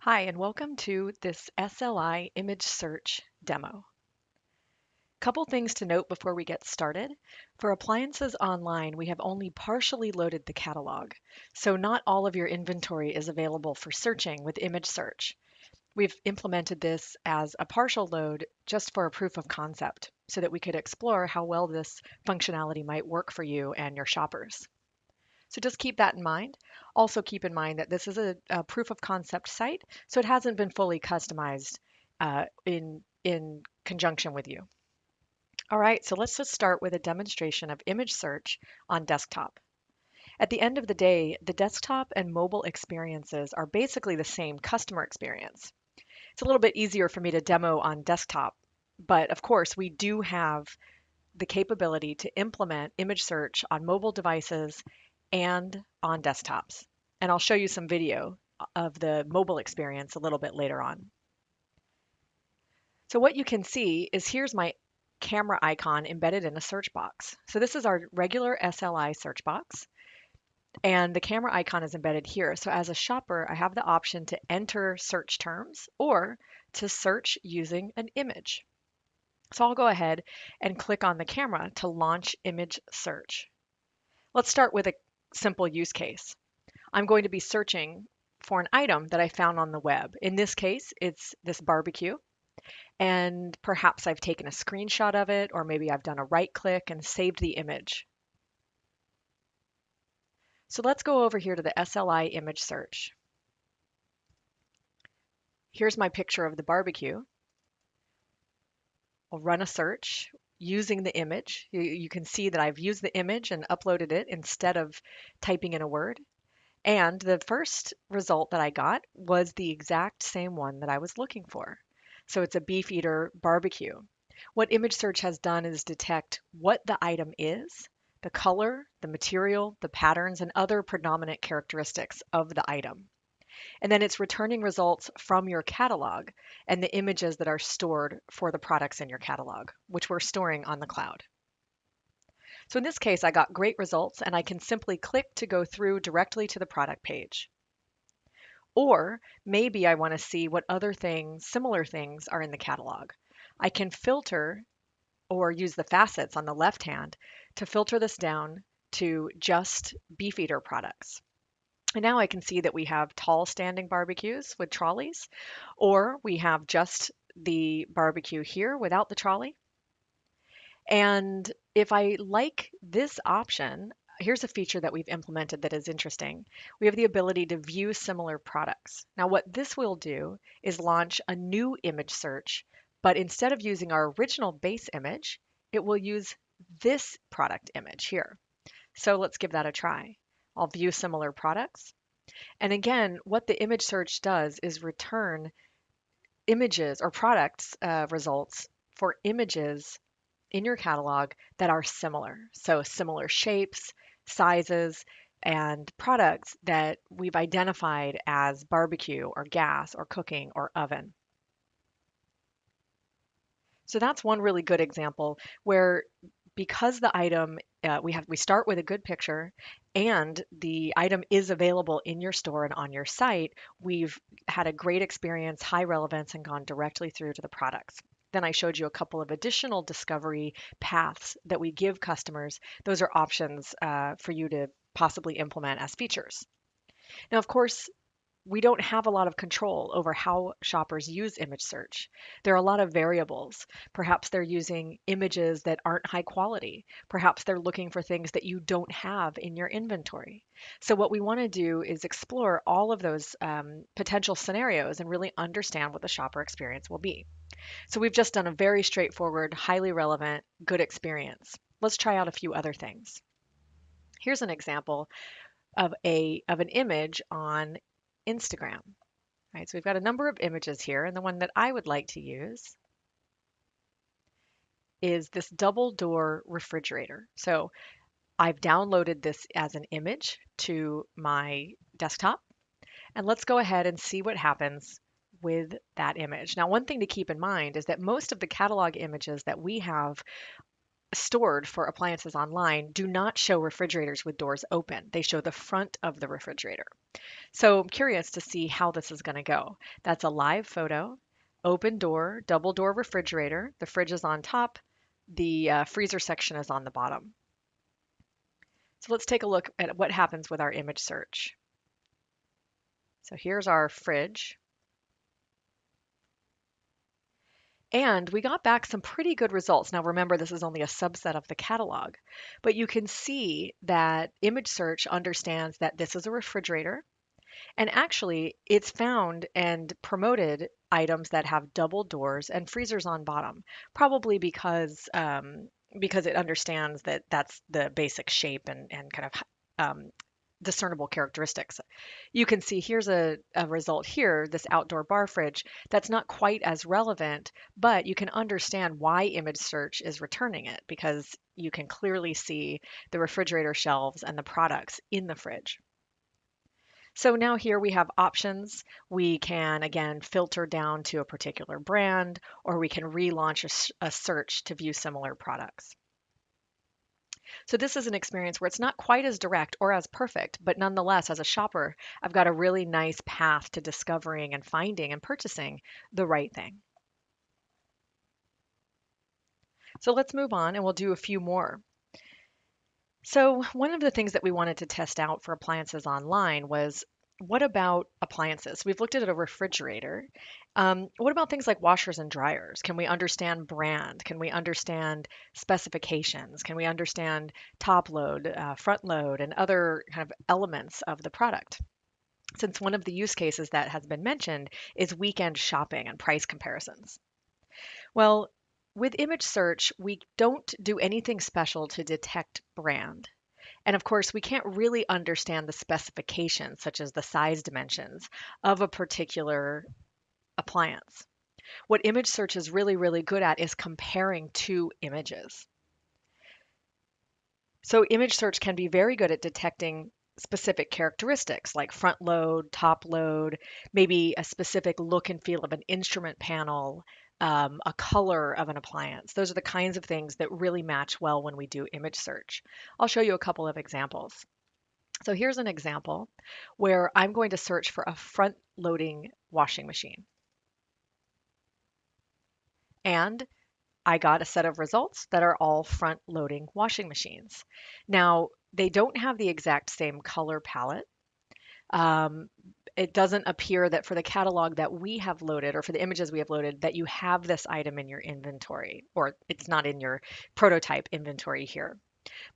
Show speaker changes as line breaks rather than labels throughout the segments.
Hi, and welcome to this SLI image search demo. Couple things to note before we get started. For Appliances Online, we have only partially loaded the catalog, so not all of your inventory is available for searching with image search. We've implemented this as a partial load just for a proof of concept so that we could explore how well this functionality might work for you and your shoppers. So just keep that in mind. Also keep in mind that this is a proof of concept site, so it hasn't been fully customized in conjunction with you. All right, so let's just start with a demonstration of image search on desktop. At the end of the day, the desktop and mobile experiences are basically the same customer experience. It's a little bit easier for me to demo on desktop, but of course, we do have the capability to implement image search on mobile devices and on desktops. And I'll show you some video of the mobile experience a little bit later on. So what you can see is here's my camera icon embedded in a search box. So this is our regular SLI search box, and the camera icon is embedded here. So as a shopper, I have the option to enter search terms or to search using an image. So I'll go ahead and click on the camera to launch image search. Let's start with a simple use case. I'm going to be searching for an item that I found on the web. In this case, it's this barbecue, and perhaps I've taken a screenshot of it, or maybe I've done a right click and saved the image. So let's go over here to the SLI image search. Here's my picture of the barbecue. I'll run a search using the image. You can see that I've used the image and uploaded it instead of typing in a word. And the first result that I got was the exact same one that I was looking for. So it's a beef eater barbecue. What image search has done is detect what the item is, the color, the material, the patterns, and other predominant characteristics of the item. And then it's returning results from your catalog and the images that are stored for the products in your catalog, which we're storing on the cloud. So in this case, I got great results, and I can simply click to go through directly to the product page. Or maybe I want to see what other things, similar things, are in the catalog. I can filter or use the facets on the left hand to filter this down to just beef eater products. And now I can see that we have tall standing barbecues with trolleys, or we have just the barbecue here without the trolley. And if I like this option, here's a feature that we've implemented that is interesting. We have the ability to view similar products. Now, what this will do is launch a new image search, but instead of using our original base image, it will use this product image here. So let's give that a try. I'll view similar products. And again, what the image search does is return images or products results for images in your catalog that are similar. So similar shapes, sizes, and products that we've identified as barbecue or gas or cooking or oven. So that's one really good example where because the item we start with a good picture and the item is available in your store and on your site, we've had a great experience, high relevance, and gone directly through to the products. Then I showed you a couple of additional discovery paths that we give customers. Those are options for you to possibly implement as features. Now, of course, we don't have a lot of control over how shoppers use image search. There are a lot of variables. Perhaps they're using images that aren't high quality. Perhaps they're looking for things that you don't have in your inventory. So what we want to do is explore all of those potential scenarios and really understand what the shopper experience will be. So we've just done a very straightforward, highly relevant, good experience. Let's try out a few other things. Here's an example of an image on Instagram. Right, so we've got a number of images here, and the one that I would like to use is this double door refrigerator. So I've downloaded this as an image to my desktop, and let's go ahead and see what happens with that image. Now, one thing to keep in mind is that most of the catalog images that we have stored for Appliances Online do not show refrigerators with doors open. They show the front of the refrigerator. So I'm curious to see how this is going to go. That's a live photo, open door, double door refrigerator. The fridge is on top. The freezer section is on the bottom. So let's take a look at what happens with our image search. So here's our fridge. And we got back some pretty good results. Now remember, this is only a subset of the catalog, but you can see that image search understands that this is a refrigerator. And actually, it's found and promoted items that have double doors and freezers on bottom, probably because it understands that that's the basic shape and kind of discernible characteristics. You can see here's a result here, this outdoor bar fridge, that's not quite as relevant, but you can understand why image search is returning it because you can clearly see the refrigerator shelves and the products in the fridge. So now here we have options. We can again filter down to a particular brand, or we can relaunch a search to view similar products. So this is an experience where it's not quite as direct or as perfect, but nonetheless, as a shopper, I've got a really nice path to discovering and finding and purchasing the right thing. So let's move on and we'll do a few more. So one of the things that we wanted to test out for appliances online was what about appliances? We've looked at a refrigerator. What about things like washers and dryers? Can we understand brand? Can we understand specifications? Can we understand top load, front load, and other kind of elements of the product? Since one of the use cases that has been mentioned is weekend shopping and price comparisons. Well, with image search, we don't do anything special to detect brand. And of course, we can't really understand the specifications, such as the size dimensions of a particular appliance. What image search is really, really good at is comparing two images. So, image search can be very good at detecting specific characteristics like front load, top load, maybe a specific look and feel of an instrument panel, a color of an appliance. Those are the kinds of things that really match well when we do image search. I'll show you a couple of examples. So here's an example where I'm going to search for a front loading washing machine. And I got a set of results that are all front loading washing machines. Now, they don't have the exact same color palette. Um, it doesn't appear that for the catalog that we have loaded or for the images we have loaded that you have this item in your inventory or it's not in your prototype inventory here.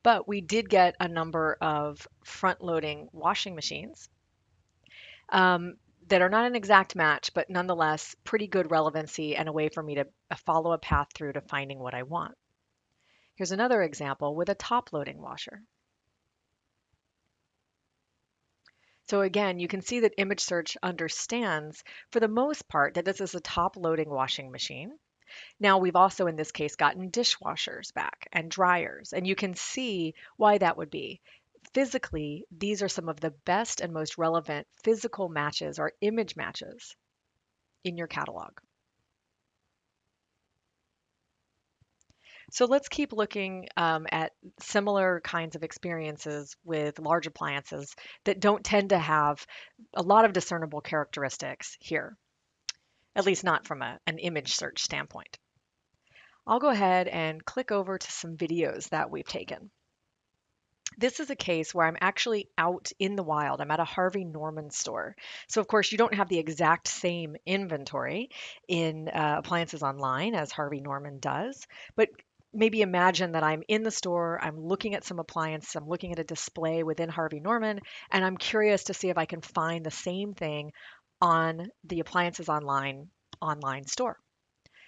But we did get a number of front loading washing machines um, that are not an exact match, but nonetheless pretty good relevancy and a way for me to follow a path through to finding what I want. Here's another example with a top loading washer. So again, you can see that image search understands for the most part that this is a top loading washing machine. Now we've also in this case gotten dishwashers back and dryers, and you can see why that would be. Physically, these are some of the best and most relevant physical matches or image matches in your catalog. So let's keep looking at similar kinds of experiences with large appliances that don't tend to have a lot of discernible characteristics here, at least not from an image search standpoint. I'll go ahead and click over to some videos that we've taken. This is a case where I'm actually out in the wild. I'm at a Harvey Norman store. So, of course, you don't have the exact same inventory in Appliances Online as Harvey Norman does, but maybe imagine that I'm in the store, I'm looking at some appliance, I'm looking at a display within Harvey Norman, and I'm curious to see if I can find the same thing on the Appliances online store.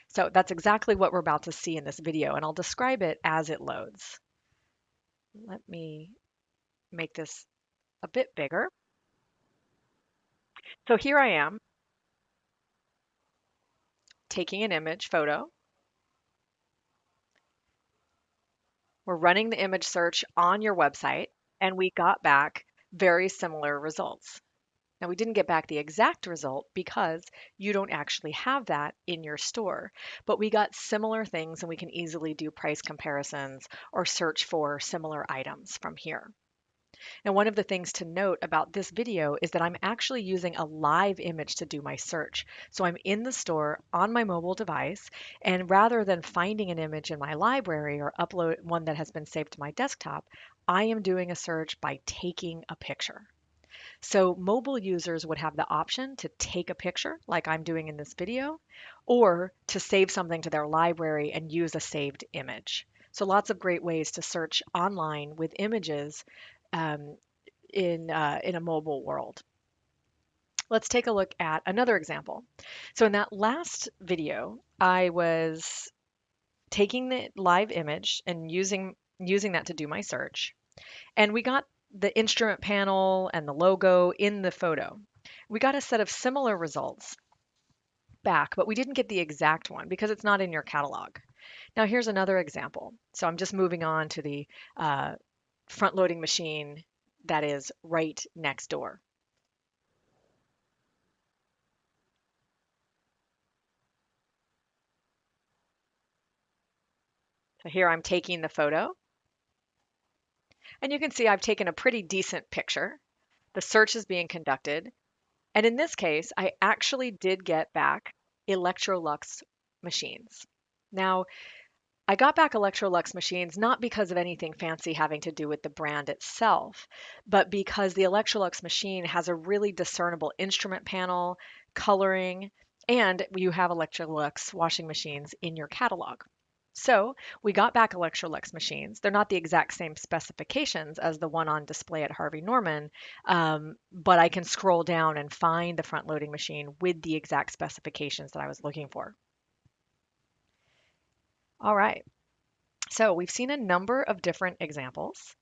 So that's exactly what we're about to see in this video, and I'll describe it as it loads. Let me make this a bit bigger. So here I am taking an image photo. We're running the image search on your website, and we got back very similar results. Now, we didn't get back the exact result because you don't actually have that in your store, but we got similar things and we can easily do price comparisons or search for similar items from here. Now, one of the things to note about this video is that I'm actually using a live image to do my search. So I'm in the store on my mobile device, and rather than finding an image in my library or upload one that has been saved to my desktop, I am doing a search by taking a picture. So mobile users would have the option to take a picture like I'm doing in this video, or to save something to their library and use a saved image. So lots of great ways to search online with images um, in a mobile world. Let's take a look at another example. So in that last video, I was taking the live image and using that to do my search. And we got the instrument panel and the logo in the photo. We got a set of similar results back, but we didn't get the exact one because it's not in your catalog. Now here's another example. So I'm just moving on to the front-loading machine that is right next door. So here I'm taking the photo, and you can see I've taken a pretty decent picture. The search is being conducted, and in this case, I actually did get back Electrolux machines. Now, I got back Electrolux machines not because of anything fancy having to do with the brand itself, but because the Electrolux machine has a really discernible instrument panel, coloring, and you have Electrolux washing machines in your catalog. So we got back Electrolux machines. They're not the exact same specifications as the one on display at Harvey Norman, but I can scroll down and find the front loading machine with the exact specifications that I was looking for. All right. So we've seen a number of different examples,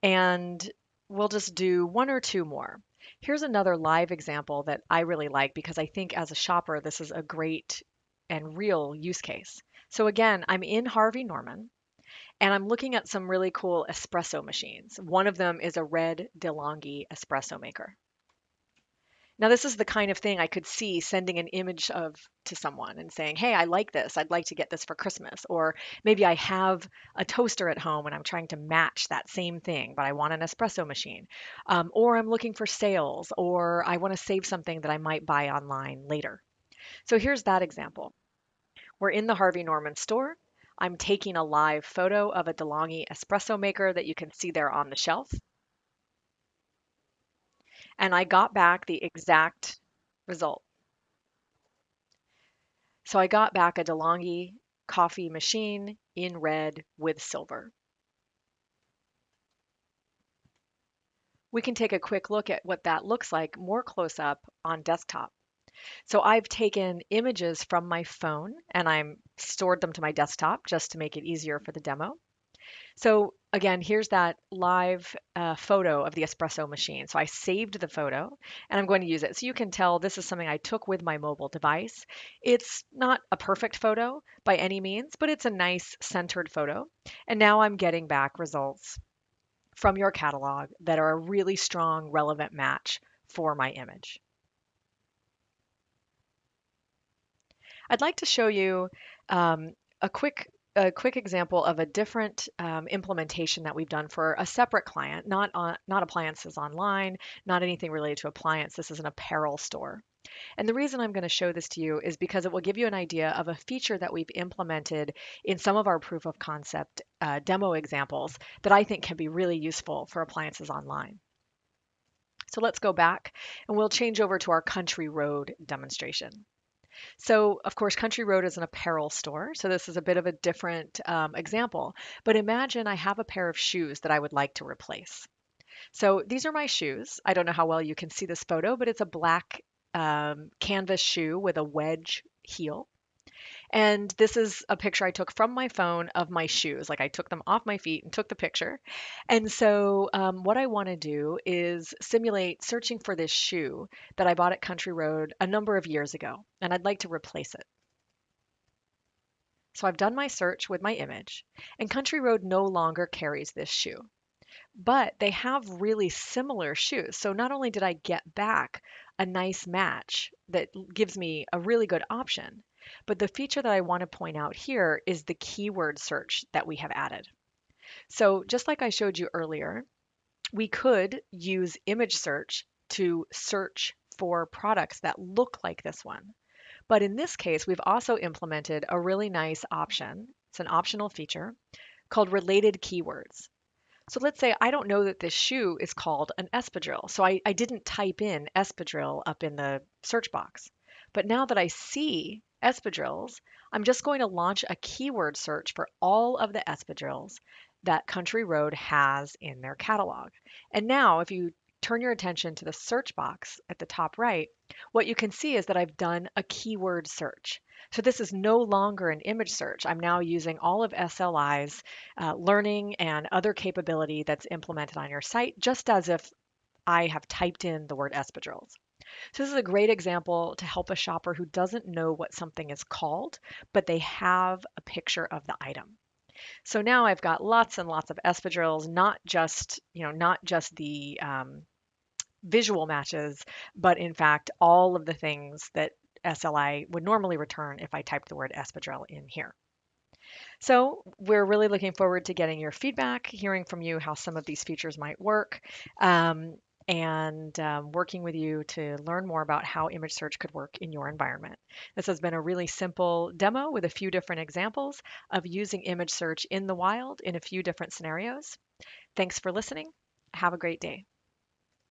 and we'll just do one or two more. Here's another live example that I really like because I think as a shopper, this is a great and real use case. So again, I'm in Harvey Norman and I'm looking at some really cool espresso machines. One of them is a red DeLonghi espresso maker. Now, this is the kind of thing I could see sending an image of to someone and saying, "Hey, I like this. I'd like to get this for Christmas." Or maybe I have a toaster at home and I'm trying to match that same thing, but I want an espresso machine. Or I'm looking for sales, or I want to save something that I might buy online later. So here's that example. We're in the Harvey Norman store. I'm taking a live photo of a DeLonghi espresso maker that you can see there on the shelf. And I got back the exact result. So I got back a DeLonghi coffee machine in red with silver. We can take a quick look at what that looks like more close up on desktop. So I've taken images from my phone and I'm stored them to my desktop just to make it easier for the demo. So again, here's that live photo of the espresso machine. So I saved the photo and I'm going to use it. So you can tell this is something I took with my mobile device. It's not a perfect photo by any means, but it's a nice centered photo. And now I'm getting back results from your catalog that are a really strong, relevant match for my image. I'd like to show you a quick example of a different implementation that we've done for a separate client, not Appliances Online, not anything related to appliance. This is an apparel store. And the reason I'm going to show this to you is because it will give you an idea of a feature that we've implemented in some of our proof of concept demo examples that I think can be really useful for Appliances Online. So let's go back and we'll change over to our Country Road demonstration. So, of course, Country Road is an apparel store. So this is a bit of a different example. But imagine I have a pair of shoes that I would like to replace. So these are my shoes. I don't know how well you can see this photo, but it's a black canvas shoe with a wedge heel. And this is a picture I took from my phone of my shoes. Like I took them off my feet and took the picture. And so what I want to do is simulate searching for this shoe that I bought at Country Road a number of years ago. And I'd like to replace it. So I've done my search with my image. And Country Road no longer carries this shoe. But they have really similar shoes. So not only did I get back a nice match that gives me a really good option, but the feature that I want to point out here is the keyword search that we have added. So just like I showed you earlier, We could use image search to search for products that look like this one. But in this case, we've also implemented a really nice option. It's an optional feature called related keywords. So let's say I don't know that this shoe is called an espadrille. So I didn't type in espadrille up in the search box. But now that I see espadrilles, I'm just going to launch a keyword search for all of the espadrilles that Country Road has in their catalog. And now if you turn your attention to the search box at the top right, what you can see is that I've done a keyword search. So this is no longer an image search. I'm now using all of SLI's learning and other capability that's implemented on your site, just as if I have typed in the word espadrilles. So this is a great example to help a shopper who doesn't know what something is called, but they have a picture of the item. So now I've got lots and lots of espadrilles, not just the visual matches, but in fact all of the things that SLI would normally return if I typed the word espadrille in here. So we're really looking forward to getting your feedback, hearing from you how some of these features might work, um, and working with you to learn more about how image search could work in your environment. This has been a really simple demo with a few different examples of using image search in the wild in a few different scenarios. Thanks for listening. Have a great day.